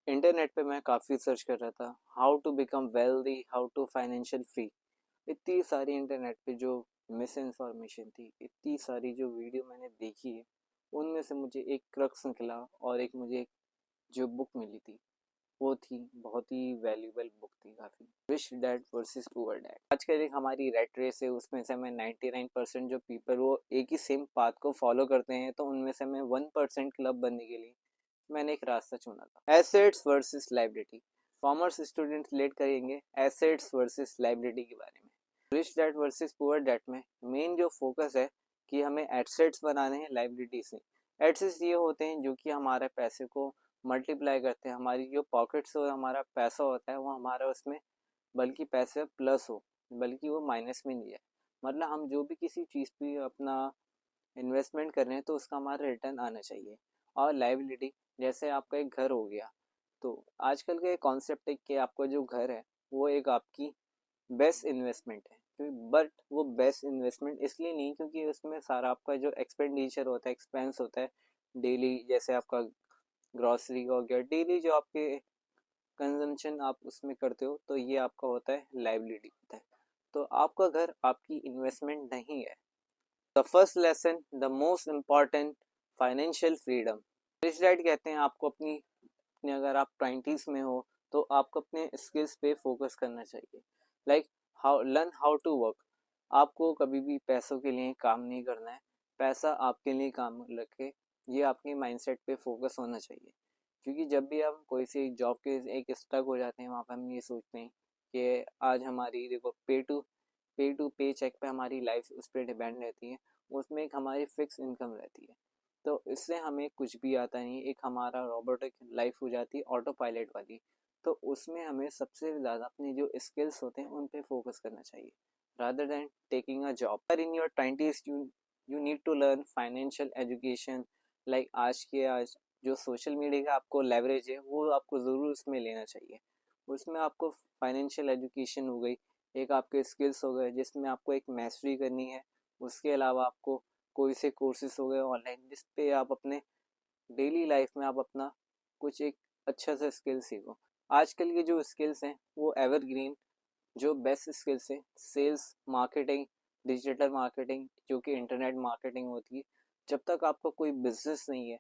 Internet पे मैं काफ़ी सर्च कर रहा था, how to become wealthy, how to financial free. इतनी सारी इंटरनेट पे जो मिस इन्फॉर्मेशन थी, इतनी सारी जो वीडियो मैंने देखी है, उनमें से मुझे एक क्रक्स निकला और एक मुझे जो बुक मिली थी वो थी बहुत ही वैल्यूबल बुक थी काफ़ी, rich dad versus poor dad. आजकल एक हमारी रेट रेस है, उसमें से मैं 99% जो पीपल वो एक ही सेम पाथ को फॉलो करते हैं, तो उनमें से मैं 1% क्लब बनने के लिए मैंने एक रास्ता चुना था। Assets versus liability. Commerce students let करेंगे एसेट्स वर्सेस लाइबिलिटी के बारे में। Rich dad versus poor dad में मेन जो फोकस है कि हमें एसेट्स बनाने हैं लाइबिलिटी से। एसेट्स ये होते हैं जो कि हमारे पैसे को मल्टीप्लाई करते हैं, हमारी जो पॉकेट्स और हमारा पैसा होता है वो हमारा उसमें बल्कि पैसे प्लस हो, बल्कि वो माइनस में नहीं है। मतलब हम जो भी किसी चीज़ पे अपना इन्वेस्टमेंट कर रहे हैं तो उसका हमारा रिटर्न आना चाहिए। और लाइबिलिटी, जैसे आपका एक घर हो गया, तो आजकल का कॉन्सेप्ट है कि आपका जो घर है वो एक आपकी बेस्ट इन्वेस्टमेंट है। बट वो बेस्ट इन्वेस्टमेंट इसलिए नहीं क्योंकि उसमें सारा आपका जो एक्सपेंडिचर होता है, एक्सपेंस होता है डेली, जैसे आपका ग्रॉसरी का हो गया, डेली जो आपके कंजम्पशन आप उसमें करते हो, तो ये आपका होता है लाइबिलिटी होता है। तो आपका घर आपकी इन्वेस्टमेंट नहीं है। The first lesson, the most important, financial freedom. Rich dad कहते हैं आपको अगर आप 20s में हो तो आपको अपने स्किल्स पे फोकस करना चाहिए। Like how learn how to work. आपको कभी भी पैसों के लिए काम नहीं करना है, पैसा आपके लिए काम रखे, ये आपके माइंडसेट पे फोकस होना चाहिए। क्योंकि जब भी हम कोई सी जॉब के एक स्टक हो जाते हैं, वहाँ पर हम ये सोचते हैं कि आज हमारी देखो पे टू पे चेक पे हमारी लाइफ उस पर डिपेंड रहती है, उसमें एक हमारी फिक्स इनकम रहती है, तो इससे हमें कुछ भी आता नहीं, एक हमारा रोबोटिक लाइफ हो जाती है ऑटो पायलट वाली। तो उसमें हमें सबसे ज़्यादा अपने जो स्किल्स होते हैं उन पे फोकस करना चाहिए rather than taking a job. पर in your 20s you need to learn financial education. Like आज जो सोशल मीडिया का आपको लेवरेज है वो आपको ज़रूर उसमें लेना चाहिए। उसमें आपको फाइनेंशियल एजुकेशन हो गई, एक आपके स्किल्स हो गए जिसमें आपको एक मैस्टरी करनी है। उसके अलावा आपको कोई से कोर्सेज हो गए ऑनलाइन जिस पे आप अपने डेली लाइफ में आप अपना कुछ एक अच्छा सा स्किल सीखो। आजकल के जो स्किल्स हैं वो एवरग्रीन, जो बेस्ट स्किल्स हैं, सेल्स, मार्केटिंग, डिजिटल मार्केटिंग, जो कि इंटरनेट मार्केटिंग होती है। जब तक आपका कोई बिजनेस नहीं है,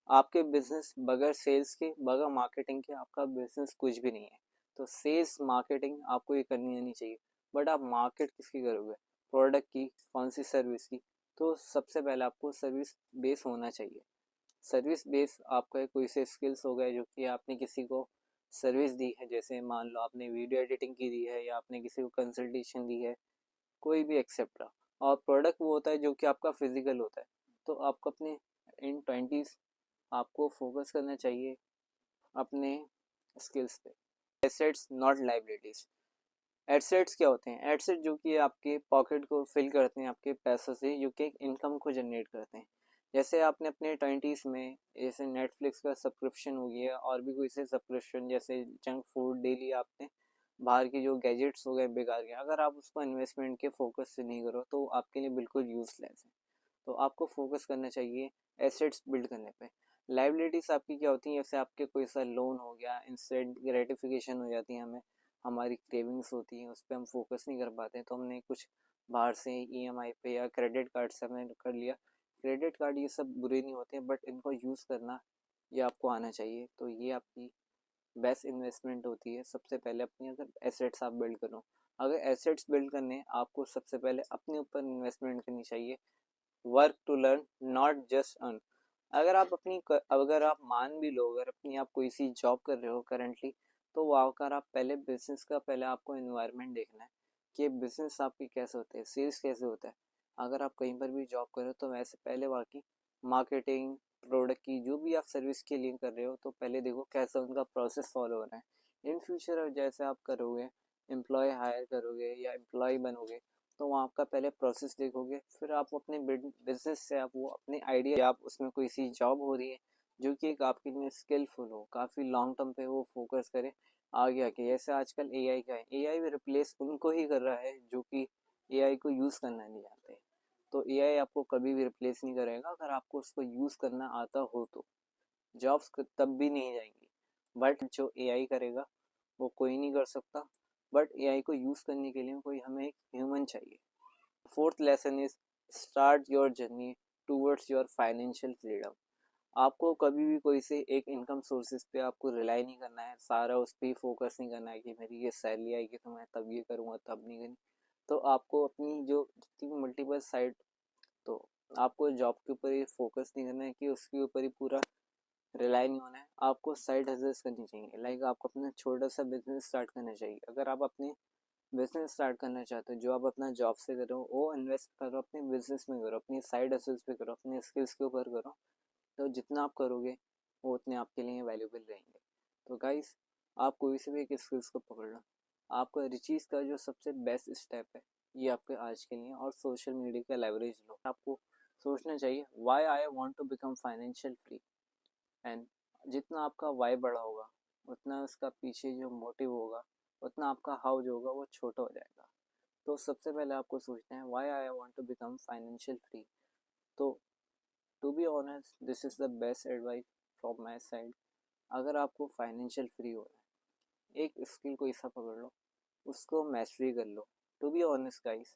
आपके बिजनेस बगैर सेल्स के, बगैर मार्केटिंग के आपका बिजनेस कुछ भी नहीं है। तो सेल्स मार्केटिंग आपको ये करनी आनी चाहिए। बट आप मार्केट किसकी करोगे, प्रोडक्ट की, कौन सी सर्विस की? तो सबसे पहले आपको सर्विस बेस होना चाहिए। सर्विस बेस आपका कोई से स्किल्स हो गए जो कि आपने किसी को सर्विस दी है, जैसे मान लो आपने वीडियो एडिटिंग की दी है या आपने किसी को कंसल्टेशन दी है, कोई भी एक्सेट्रा। और प्रोडक्ट वो होता है जो कि आपका फिजिकल होता है। तो आपको अपने इन 20s आपको फोकस करना चाहिए अपने स्किल्स पे। Assets not liabilities. एसेट्स क्या होते हैं? एसेट जो कि आपके पॉकेट को फिल करते हैं आपके पैसों से, जो कि इनकम को जनरेट करते हैं। जैसे आपने अपने 20s में जैसे नेटफ्लिक्स का सब्सक्रिप्शन हो गया और भी कोई से सब्सक्रिप्शन, जैसे जंक फूड डेली आपने बाहर के जो गैजेट्स हो गए बेकार के, अगर आप उसको इन्वेस्टमेंट के फोकस से नहीं करो तो आपके लिए बिल्कुल यूजलेस है। तो आपको फोकस करना चाहिए एसेट्स बिल्ड करने पे। लाइबिलिटीज आपकी क्या होती हैं? जैसे आपके कोई सा लोन हो गया, इंस्टेंट ग्रेटिफिकेशन हो जाती है हमें, हमारी क्रेविंग्स होती हैं, उस पर हम फोकस नहीं कर पाते, तो हमने कुछ बाहर से ईएमआई पे या क्रेडिट कार्ड से हमने कर लिया। क्रेडिट कार्ड ये सब बुरे नहीं होते, बट इनको यूज़ करना ये आपको आना चाहिए। तो ये आपकी बेस्ट इन्वेस्टमेंट होती है। सबसे पहले अपनी अगर एसेट्स आप बिल्ड करो, अगर एसेट्स बिल्ड करने आपको सबसे पहले अपने ऊपर इन्वेस्टमेंट करनी चाहिए। Work to learn, not just earn. अगर आप मान भी लो, अगर अपनी आप कोई सी जॉब कर रहे हो करेंटली, तो वो अगर आप पहले बिजनेस का पहले आपको इन्वायरमेंट देखना है कि बिजनेस आपकी कैसे होते हैं, सेल्स कैसे होता है। अगर आप कहीं पर भी जॉब कर रहे हो तो वैसे पहले वहाँ की मार्केटिंग, प्रोडक्ट की जो भी आप सर्विस के लिए कर रहे हो, तो पहले देखो कैसा उनका प्रोसेस फॉलो हो रहा है। इन फ्यूचर जैसे आप करोगे, एम्प्लॉय हायर करोगे या एम्प्लॉय बनोगे, तो वहाँ आपका पहले प्रोसेस देखोगे, फिर आप अपने बिजनेस से आप वो अपने आइडिया, आप उसमें कोई सी जॉब हो रही है जो कि एक आपके लिए स्किलफुल हो, काफ़ी लॉन्ग टर्म पे वो फोकस करे आगे आके। जैसे आजकल एआई का है, एआई भी रिप्लेस उनको ही कर रहा है जो कि एआई को यूज़ करना नहीं जानते। तो एआई आपको कभी भी रिप्लेस नहीं करेगा, अगर आपको उसको यूज़ करना आता हो तो। जॉब्स तब भी नहीं जाएंगी। बट जो एआई करेगा वो कोई नहीं कर सकता, बट एआई को यूज़ करने के लिए कोई हमें एक ह्यूमन चाहिए। Fourth lesson is start your journey towards your financial freedom. आपको कभी भी कोई से एक इनकम सोर्सेज पे आपको रिलाई नहीं करना है, सारा उस पर फोकस नहीं करना है कि मेरी ये सैलरी आएगी तो मैं तब ये करूँगा तब नहीं करूँ। तो आपको अपनी जो जितनी भी मल्टीपल साइड, तो आपको जॉब के ऊपर ही फोकस नहीं करना है कि उसके ऊपर ही पूरा रिलाई नहीं होना है। आपको साइड हजल्स करनी चाहिए, लाइक आपको अपना छोटा सा बिजनेस स्टार्ट करना चाहिए। अगर आप अपने बिजनेस स्टार्ट करना चाहते हो, जो आप अपना जॉब से करो वो इन्वेस्ट करो अपने बिजनेस में करो, अपनी साइड हसल्स पे करो, अपने स्किल्स के ऊपर करो। तो जितना आप करोगे वो उतने आपके लिए वैल्यूबल रहेंगे। तो गाइस, आप कोई से भी एक स्किल्स को पकड़ लो। आपका रिचीज का जो सबसे बेस्ट स्टेप है ये आपके आज के लिए, और सोशल मीडिया का लेवरेज लो। आपको सोचना चाहिए why I want to become financial free, and जितना आपका वाई बड़ा होगा उतना उसका पीछे जो मोटिव होगा, उतना आपका हाउ जो होगा वो छोटा हो जाएगा। तो सबसे पहले आपको सोचना है why I want to become financial free. तो to be honest this is the best advice from my side. अगर आपको फाइनेंशियल फ्री होना है, एक स्किल को ऐसा पकड़ लो, उसको मैस्टरी कर लो। To be honest guys,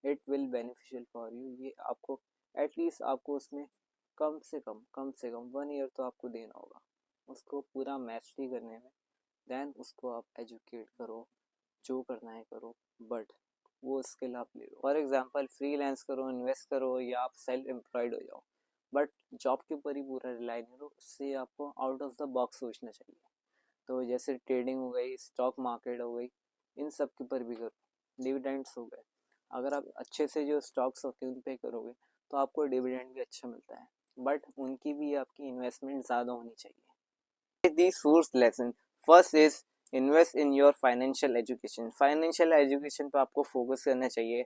it will beneficial for you. ये आपको एटलीस्ट आपको उसमें कम से कम 1 ईयर तो आपको देना होगा उसको पूरा मैस्टरी करने में। देन उसको आप एजुकेट करो, जो करना है करो, बट वो स्किल आप ले लो। फॉर एग्जाम्पल फ्रीलांस करो, इन्वेस्ट करो, या आप सेल्फ एम्प्लॉयड हो जाओ, बट जॉब के ऊपर ही पूरा रिलाई नहीं करो। उससे आपको आउट ऑफ द बॉक्स सोचना चाहिए। तो जैसे ट्रेडिंग हो गई, स्टॉक मार्केट हो गई, इन सब के ऊपर भी करो। डिविडेंड्स हो गए, अगर आप अच्छे से जो स्टॉक्स होते हैं उन पे करोगे तो आपको डिविडेंड भी अच्छा मिलता है, बट उनकी भी आपकी इन्वेस्टमेंट ज़्यादा होनी चाहिए। These four lessons. First is invest in your financial education. Financial education पे आपको फोकस करना चाहिए।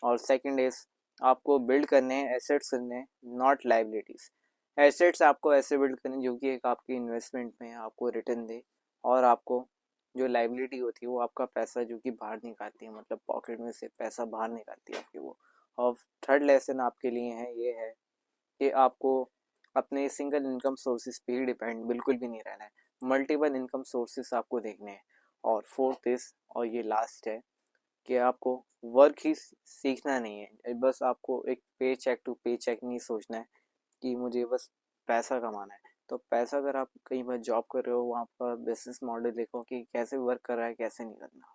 और सेकंड इज आपको बिल्ड करने हैं एसेट्स करने हैं, नॉट लाइबिलिटीज। एसेट्स आपको ऐसे बिल्ड करने जो कि एक आपकी इन्वेस्टमेंट में आपको रिटर्न दे, और आपको जो लाइबिलिटी होती है वो आपका पैसा जो कि बाहर निकालती है, मतलब पॉकेट में से पैसा बाहर निकालती है आपकी वो। और थर्ड लेसन आपके लिए है ये है कि आपको अपने सिंगल इनकम सोर्सेज पे ही डिपेंड बिल्कुल भी नहीं रहना है, मल्टीपल इनकम सोर्सेज आपको देखने हैं। और फोर्थ इज, और ये लास्ट है, कि आपको वर्क ही सीखना नहीं है, बस आपको एक पे चेक टू पे चेक नहीं सोचना है कि मुझे बस पैसा कमाना है। तो पैसा अगर आप कहीं पर जॉब कर रहे हो, वहाँ पर बिजनेस मॉडल देखो कि कैसे वर्क कर रहा है कैसे नहीं करना।